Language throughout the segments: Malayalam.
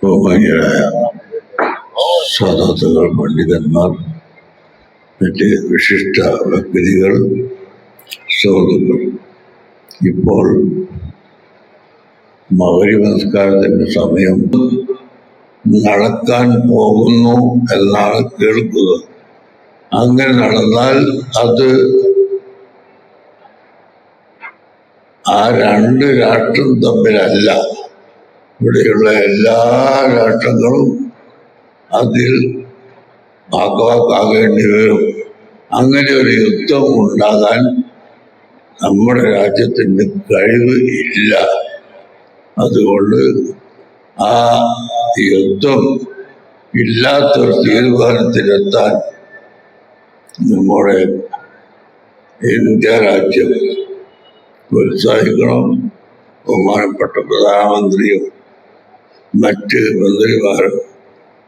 ബഹുമാന്യരായ സാധാത്തുകൾ, പണ്ഡിതന്മാർ, മറ്റ് വിശിഷ്ട വ്യക്തികൾ, സുഹൃത്തുക്കൾ, ഇപ്പോൾ മഗ്‌രിബ് നമസ്കാരത്തിന്റെ സമയം നടക്കാൻ പോകുന്നു എന്നാണ് കേൾക്കുന്നത്. അങ്ങനെ നടന്നാൽ അത് ആ രണ്ട് രാഷ്ട്രം തമ്മിലല്ല, ഇവിടെയുള്ള എല്ലാ രാഷ്ട്രങ്ങളും അതിൽ ഭാഗവാക്കാകേണ്ടി വരും. അങ്ങനെ ഒരു യുദ്ധം ഉണ്ടാകാൻ നമ്മുടെ രാജ്യത്തിന് കഴിവ് ഇല്ല. അതുകൊണ്ട് ആ യുദ്ധം ഇല്ലാത്തൊരു തീരുമാനത്തിലെത്താൻ നമ്മുടെ ഇന്ത്യ രാജ്യം ഉത്സാഹിക്കണം. ബഹുമാനപ്പെട്ട പ്രധാനമന്ത്രിയും മറ്റ് മന്ത്രിമാരും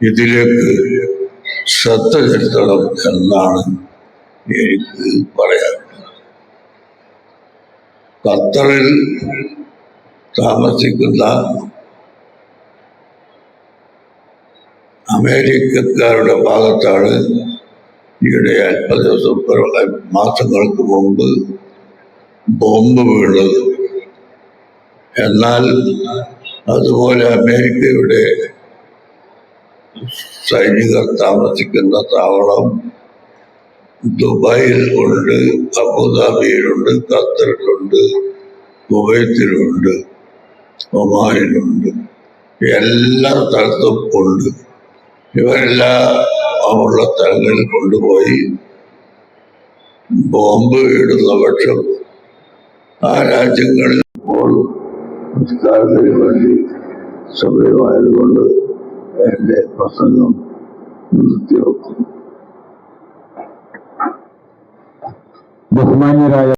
ഇതിലേക്ക് ശ്രദ്ധ ചെലുത്തണം എന്നാണ് എനിക്ക് പറയാനുള്ളത്. ഖത്തറിൽ താമസിക്കുന്ന അമേരിക്കക്കാരുടെ ഭാഗത്താണ് ഈയിടെ മാസങ്ങൾക്ക് മുമ്പ് ബോംബ് വീണത്. എന്നാൽ അതുപോലെ അമേരിക്കയുടെ സൈനികർ താമസിക്കുന്ന താവളം ദുബായിൽ ഉണ്ട്, അബുദാബിയിലുണ്ട്, ഖത്തറിലുണ്ട്, കുവൈത്തിലുണ്ട്, ഒമാനിലുണ്ട്, എല്ലാ സ്ഥലത്തും ഉണ്ട്. ഇവരെല്ലാം ഉള്ള സ്ഥലങ്ങളിൽ കൊണ്ടുപോയി ബോംബ് ഇടുന്ന പക്ഷം ആ രാജ്യങ്ങളിൽ സംസ്കാരത്തിന് വേണ്ടി സമയമായതുകൊണ്ട് എൻ്റെ പ്രസംഗം നിർത്തിവെക്കും. ബഹുമാന്യരായ